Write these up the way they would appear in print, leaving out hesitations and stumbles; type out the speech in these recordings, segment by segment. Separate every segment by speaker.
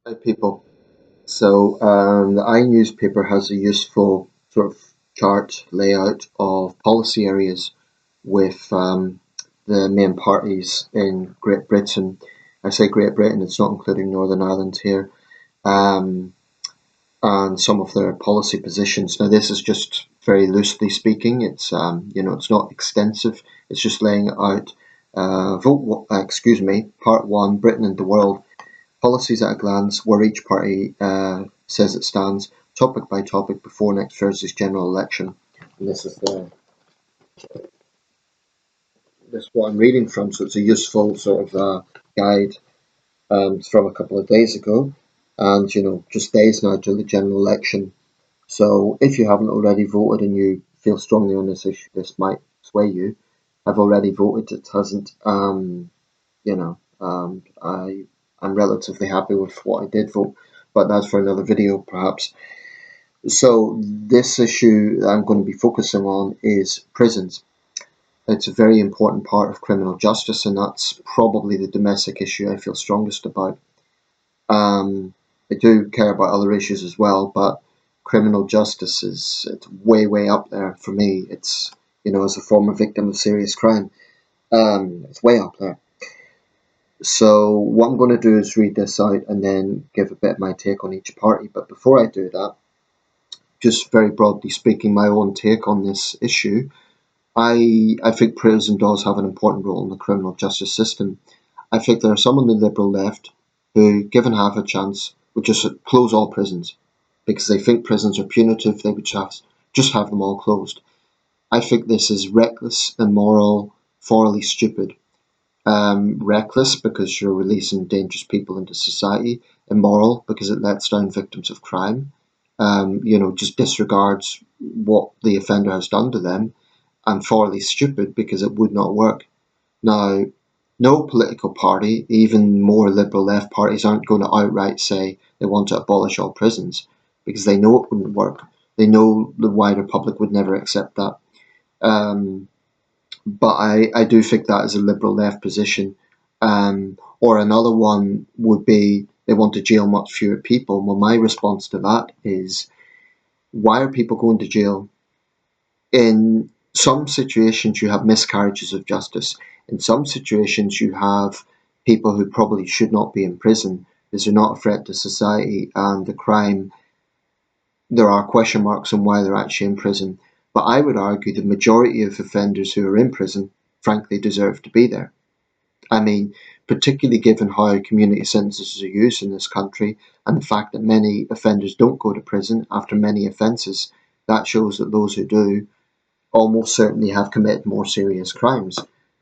Speaker 1: Hi, people. The I newspaper has a useful sort of chart layout of policy areas with the main parties in Great Britain. I say Great Britain, it's not including Northern Ireland here, um, and some of their policy positions. Now, this is just very loosely speaking. It's not extensive. It's just laying out. Part one: Britain and the world. Policies at a glance, where each party says it stands, topic by topic, before next Thursday's general election. And this is what I'm reading from, so it's a useful sort of guide from a couple of days ago, and just days now to the general election. So if you haven't already voted and you feel strongly on this issue, this might sway you. I've already voted. It hasn't. I'm relatively happy with what I did vote, but that's for another video, perhaps. So this issue that I'm going to be focusing on is prisons. It's a very important part of criminal justice, and that's probably the domestic issue I feel strongest about. I do care about other issues as well, but criminal justice it's way up there for me. It's as a former victim of serious crime, it's way up there. So what I'm going to do is read this out and then give a bit of my take on each party. But before I do that, just very broadly speaking, my own take on this issue, I think prison does have an important role in the criminal justice system. I think there are some on the Liberal left who, given half a chance, would just close all prisons because they think prisons are punitive. They would just have them all closed. I think this is reckless, immoral, morally stupid. Reckless because you're releasing dangerous people into society. Immoral because it lets down victims of crime. Just disregards what the offender has done to them, and morally stupid because it would not work. Now, no political party, even more liberal left parties, aren't going to outright say they want to abolish all prisons because they know it wouldn't work. They know the wider public would never accept that. But I do think that is a liberal left position. Or another one would be they want to jail much fewer people. Well, my response to that is, why are people going to jail? In some situations, you have miscarriages of justice. In some situations, you have people who probably should not be in prison because they're not a threat to society, and the crime, there are question marks on why they're actually in prison. But I would argue the majority of offenders who are in prison, frankly, deserve to be there. I mean, particularly given how community sentences are used in this country and the fact that many offenders don't go to prison after many offences, that shows that those who do almost certainly have committed more serious crimes.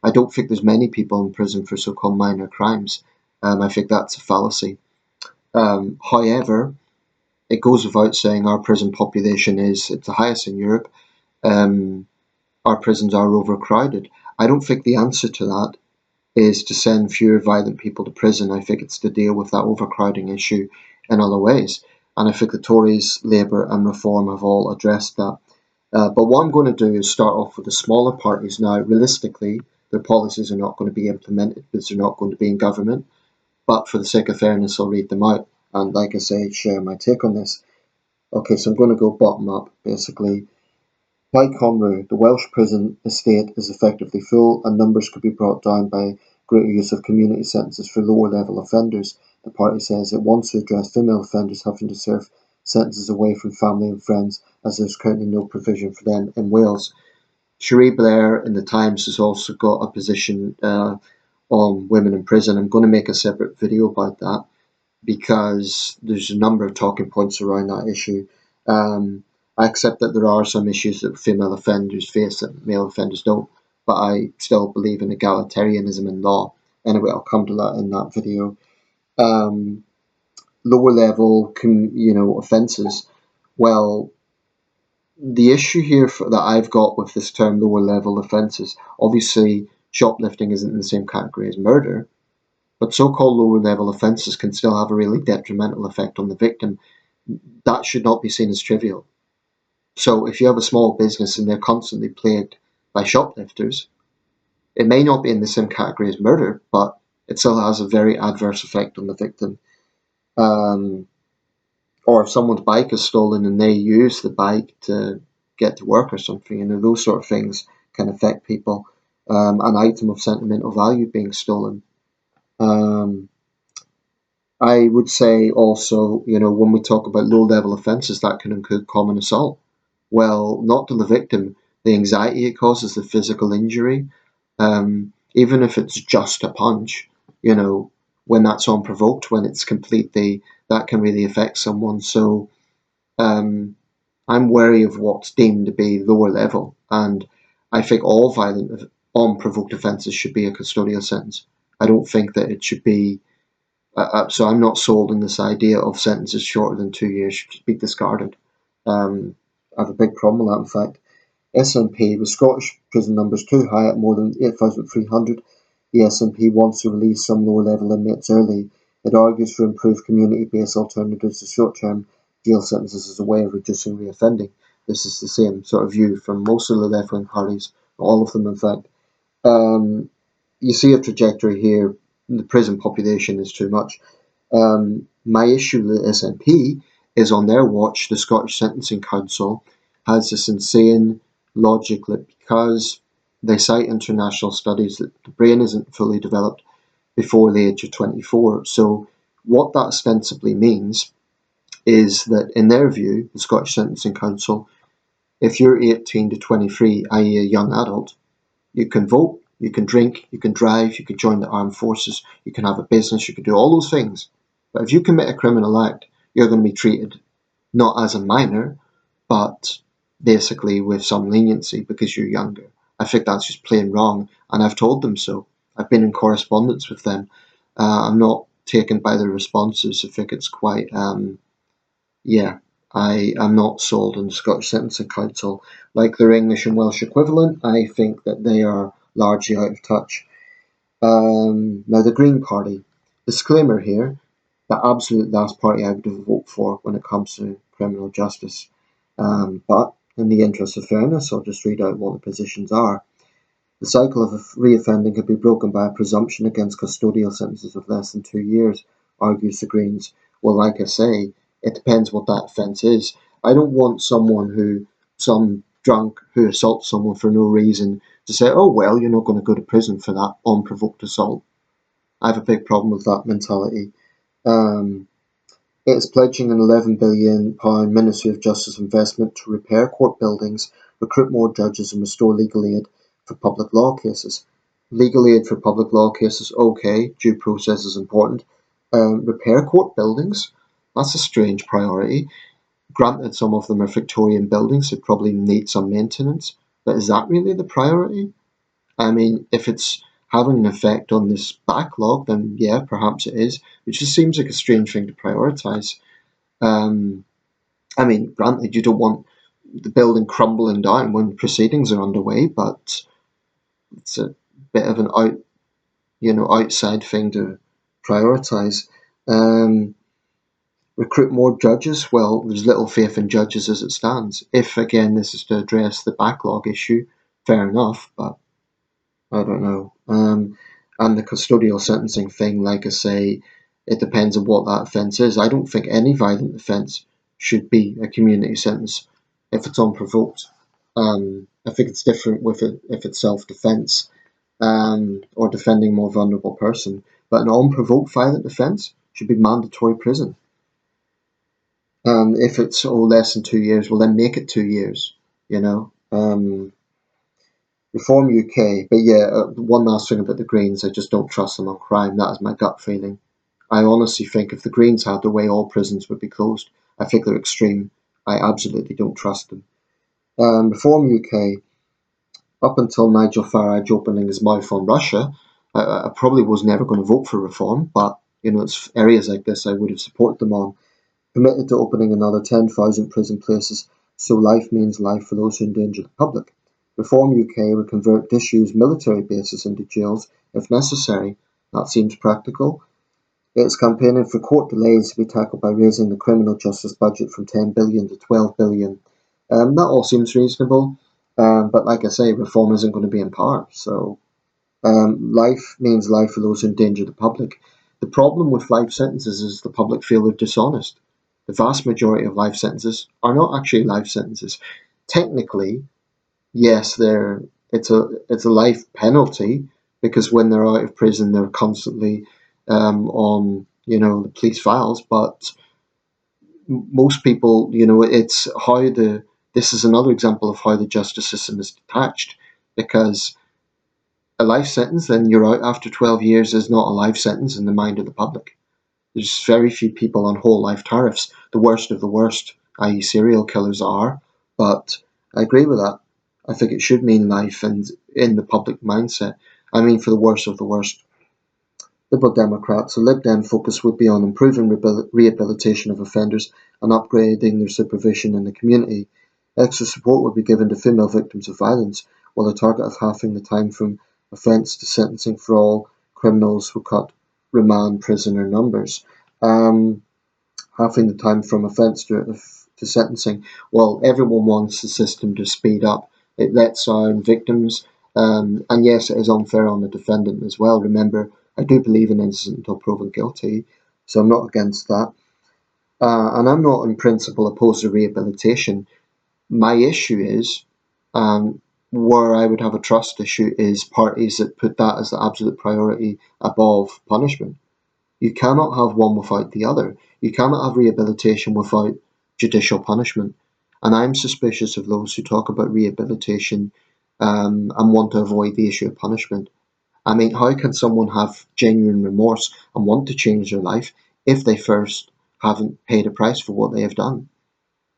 Speaker 1: I don't think there's many people in prison for so-called minor crimes. I think that's a fallacy. However, it goes without saying our prison population it's the highest in Europe. Um, our prisons are overcrowded. I don't think the answer to that is to send fewer violent people to prison. I think it's to deal with that overcrowding issue in other ways. And I think the Tories, Labour and Reform have all addressed that. But what I'm going to do is start off with the smaller parties. Now, realistically, their policies are not going to be implemented because they're not going to be in government. But for the sake of fairness, I'll read them out. And like I say, share my take on this. Okay, so I'm going to go bottom up, basically. By Conroe, the Welsh prison estate is effectively full, and numbers could be brought down by greater use of community sentences for lower level offenders. The party says it wants to address female offenders having to serve sentences away from family and friends, as there's currently no provision for them in Wales. Cherie Blair in the Times has also got a position on women in prison. I'm going to make a separate video about that because there's a number of talking points around that issue. I accept that there are some issues that female offenders face that male offenders don't, but I still believe in egalitarianism in law. Anyway, I'll come to that in that video. Um, Lower level, offences. Well, the issue here that I've got with this term lower level offences, obviously shoplifting isn't in the same category as murder, but so-called lower level offences can still have a really detrimental effect on the victim. That should not be seen as trivial. So if you have a small business and they're constantly plagued by shoplifters, it may not be in the same category as murder, but it still has a very adverse effect on the victim. Um, or if someone's bike is stolen and they use the bike to get to work or something, those sort of things can affect people. An item of sentimental value being stolen. Um, I would say also, when we talk about low level offences, that can include common assault. Well, not to the victim, the anxiety it causes, the physical injury, even if it's just a punch, when that's unprovoked, when it's completely, that can really affect someone. So um, I'm wary of what's deemed to be lower level, and I think all violent, unprovoked offences should be a custodial sentence. I don't think that it should be. So I'm not sold on this idea of sentences shorter than 2 years should be discarded. I have a big problem with that. In fact, SNP, with Scottish prison numbers too high at more than 8,300, the SNP wants to release some lower-level inmates early. It argues for improved community-based alternatives to short-term jail sentences as a way of reducing reoffending. This is the same sort of view from most of the left-wing parties, all of them in fact. Um, you see a trajectory here. The prison population is too much. My issue with the SNP is on their watch, the Scottish Sentencing Council has this insane logic that because they cite international studies that the brain isn't fully developed before the age of 24. So what that ostensibly means is that in their view, the Scottish Sentencing Council, if you're 18 to 23, i.e. a young adult, you can vote, you can drink, you can drive, you can join the armed forces, you can have a business, you can do all those things. But if you commit a criminal act, you're going to be treated not as a minor, but basically with some leniency because you're younger. I think that's just plain wrong, and I've told them so. I've been in correspondence with them. I'm not taken by their responses. I think it's quite, yeah, I am not sold on the Scottish Sentencing Council. Like their English and Welsh equivalent, I think that they are largely out of touch. Now, the Green Party. Disclaimer here, the absolute last party I would vote for when it comes to criminal justice. But in the interest of fairness, I'll just read out what the positions are. The cycle of reoffending could be broken by a presumption against custodial sentences of less than 2 years, argues the Greens. Well, like I say, it depends what that offence is. I don't want some drunk who assaults someone for no reason to say, oh, well, you're not going to go to prison for that unprovoked assault. I have a big problem with that mentality. Um, it is pledging an £11 billion Ministry of Justice investment to repair court buildings, recruit more judges, and restore legal aid for public law cases. Legal aid for public law cases, okay, due process is important. Repair court buildings, that's a strange priority. Granted, some of them are Victorian buildings, so probably need some maintenance, but is that really the priority? I mean, if it's having an effect on this backlog, then yeah, perhaps it is. It just seems like a strange thing to prioritise. Um, I mean, granted, you don't want the building crumbling down when proceedings are underway, but it's a bit of an outside thing to prioritise. Um, Recruit more judges. Well, there's little faith in judges as it stands. If again this is to address the backlog issue, fair enough, but I don't know. And the custodial sentencing thing, like I say, it depends on what that offence is. I don't think any violent offence should be a community sentence if it's unprovoked. I think it's different with it if it's self-defence or defending a more vulnerable person. But an unprovoked violent offence should be mandatory prison. If it's less than 2 years, well then make it 2 years. You know. Reform UK, but yeah, one last thing about the Greens, I just don't trust them on crime. That is my gut feeling. I honestly think if the Greens had their way, all prisons would be closed. I think they're extreme. I absolutely don't trust them. Reform UK, up until Nigel Farage opening his mouth on Russia, I probably was never going to vote for reform, but it's areas like this I would have supported them on. Committed to opening another 10,000 prison places, so life means life for those who endanger the public. Reform UK would convert disused military bases into jails if necessary. That seems practical. It's campaigning for court delays to be tackled by raising the criminal justice budget from 10 billion to 12 billion. That all seems reasonable, but like I say, reform isn't going to be in power. So life means life for those who endanger the public. The problem with life sentences is the public feel they're dishonest. The vast majority of life sentences are not actually life sentences. Technically, yes, it's a life penalty because when they're out of prison, they're constantly on the police files. But most people, it's how the this is another example of how the justice system is detached, because a life sentence, then you're out after 12 years, is not a life sentence in the mind of the public. There's very few people on whole life tariffs. The worst of the worst, i.e., serial killers, are. But I agree with that. I think it should mean life, and in the public mindset, I mean, for the worst of the worst. Liberal Democrats, a Lib Dem focus would be on improving rehabilitation of offenders and upgrading their supervision in the community. Extra support would be given to female victims of violence, while a target of halving the time from offence to sentencing for all criminals would cut remand prisoner numbers. Um, Halving the time from offence to sentencing. Well, everyone wants the system to speed up. It lets down victims, and yes, it is unfair on the defendant as well. Remember, I do believe in innocent until proven guilty, so I'm not against that. And I'm not in principle opposed to rehabilitation. My issue is, where I would have a trust issue, is parties that put that as the absolute priority above punishment. You cannot have one without the other. You cannot have rehabilitation without judicial punishment. And I'm suspicious of those who talk about rehabilitation and want to avoid the issue of punishment. I mean, how can someone have genuine remorse and want to change their life if they first haven't paid a price for what they have done?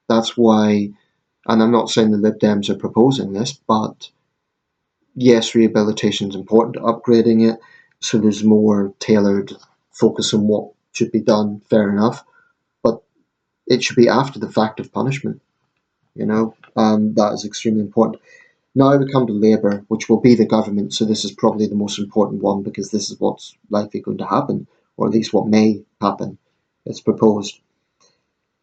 Speaker 1: That's why, and I'm not saying the Lib Dems are proposing this, but yes, rehabilitation is important, upgrading it so there's more tailored focus on what should be done, fair enough, but it should be after the fact of punishment, that is extremely important. Now we come to Labour, which will be the government, so this is probably the most important one because this is what's likely going to happen, or at least what may happen. It's proposed.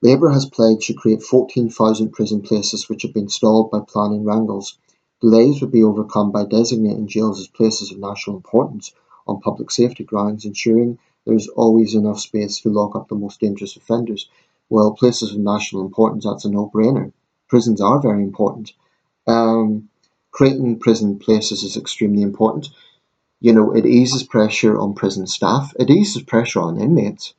Speaker 1: Labour has pledged to create 14,000 prison places which have been stalled by planning wrangles. Delays would be overcome by designating jails as places of national importance on public safety grounds, ensuring there is always enough space to lock up the most dangerous offenders. Well, places of national importance, that's a no-brainer. Prisons are very important. Um, Creating prison places is extremely important. It eases pressure on prison staff. It eases pressure on inmates.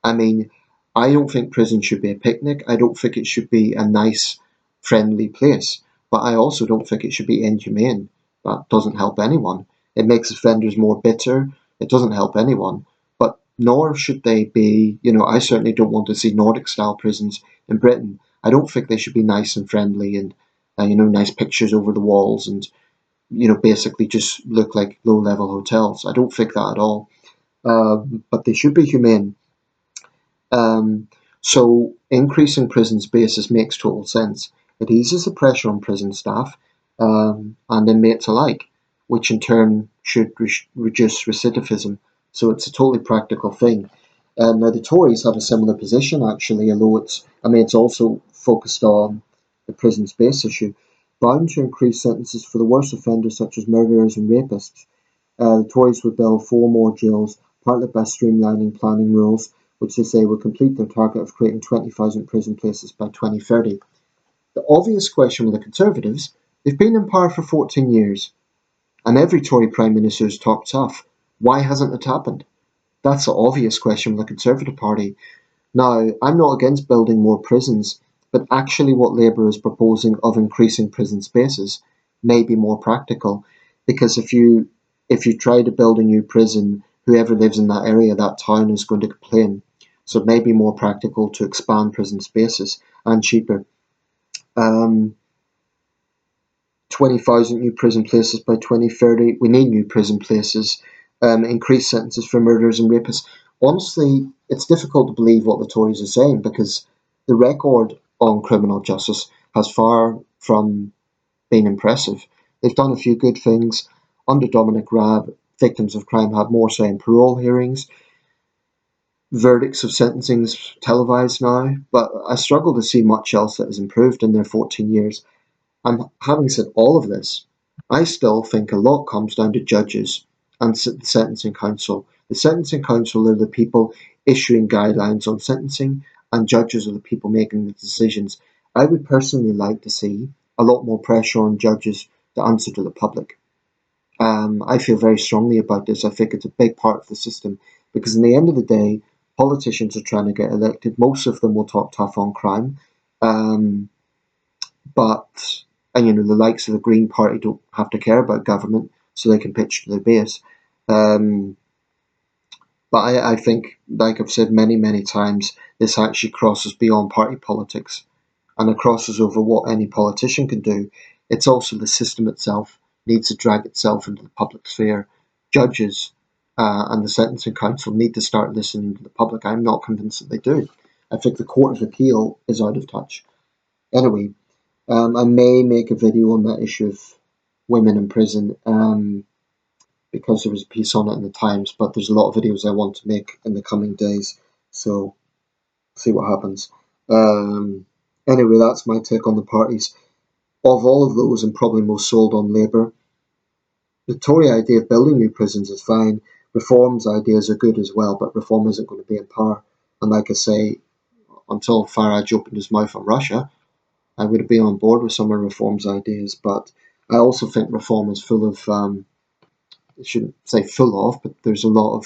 Speaker 1: I mean, I don't think prison should be a picnic. I don't think it should be a nice, friendly place. But I also don't think it should be inhumane. That doesn't help anyone. It makes offenders more bitter. It doesn't help anyone. But nor should they be, I certainly don't want to see Nordic style prisons in Britain. I don't think they should be nice and friendly and, nice pictures over the walls and, basically just look like low level hotels. I don't think that at all. But they should be humane. Um, so increasing prison spaces makes total sense. It eases the pressure on prison staff and inmates alike, which in turn should reduce recidivism. So it's a totally practical thing. Now the Tories have a similar position actually, although it's also focused on the prison space issue, bound to increase sentences for the worst offenders such as murderers and rapists. The Tories would build 4 more jails, partly by streamlining planning rules, which they say will complete their target of creating 20,000 prison places by 2030. The obvious question with the Conservatives, they've been in power for 14 years, and every Tory Prime Minister has talked tough. Why hasn't it happened? That's the obvious question with the Conservative Party. Now, I'm not against building more prisons, but actually what Labour is proposing of increasing prison spaces may be more practical, because if you try to build a new prison, whoever lives in that area, that town, is going to complain. So it may be more practical to expand prison spaces and cheaper. Um, 20,000 new prison places by 2030. We need new prison places. Increased sentences for murderers and rapists. Honestly, it's difficult to believe what the Tories are saying because the record on criminal justice has far from been impressive. They've done a few good things. Under Dominic Raab, victims of crime had more say in parole hearings. Verdicts of sentencings televised now, but I struggle to see much else that has improved in their 14 years. And having said all of this, I still think a lot comes down to judges and the Sentencing Council. The Sentencing Council are the people issuing guidelines on sentencing, and judges are the people making the decisions. I would personally like to see a lot more pressure on judges to answer to the public. I feel very strongly about this. I think it's a big part of the system because, in the end of the day, politicians are trying to get elected. Most of them will talk tough on crime, um, but and the likes of the Green Party don't have to care about government, so they can pitch to their base. Um, but I think, like I've said many times, this actually crosses beyond party politics and it crosses over what any politician can do. It's also the system itself needs to drag itself into the public sphere. Judges and the Sentencing Council need to start listening to the public. I'm not convinced that they do. I think the Court of Appeal is out of touch. Anyway, I may make a video on that issue of women in prison because there was a piece on it in the Times, but there's a lot of videos I want to make in the coming days. So, see what happens. Um, anyway, that's my take on the parties. Of all of those, I'm probably most sold on Labour. The Tory idea of building new prisons is fine. Reform's ideas are good as well, but Reform isn't going to be in power. And like I say, until Farage opened his mouth on Russia, I would be on board with some of Reform's ideas. But I also think Reform is full of, I shouldn't say full of, but there's a lot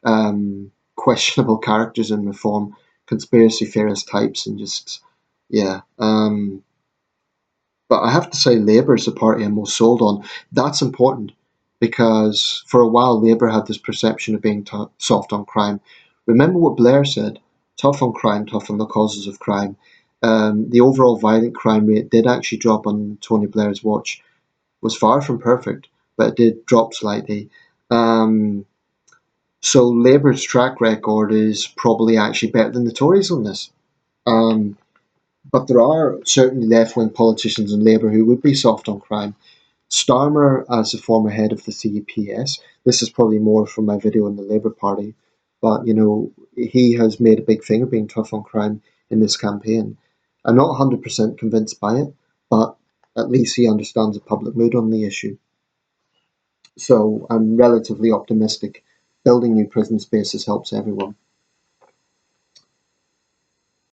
Speaker 1: of questionable characters in Reform, conspiracy theorist types, and just, yeah. But I have to say, Labour is the party I'm most sold on. That's important because for a while, Labour had this perception of being soft on crime. Remember what Blair said: tough on crime, tough on the causes of crime. The overall violent crime rate did actually drop on Tony Blair's watch. Was far from perfect, but it did drop slightly. Um, so Labour's track record is probably actually better than the Tories on this. Um, but there are certainly left-wing politicians in Labour who would be soft on crime. Starmer, as the former head of the CPS, this is probably more from my video on the Labour Party, but he has made a big thing of being tough on crime in this campaign. I'm not 100% convinced by it, but at least he understands the public mood on the issue. So I'm relatively optimistic. Building new prison spaces helps everyone.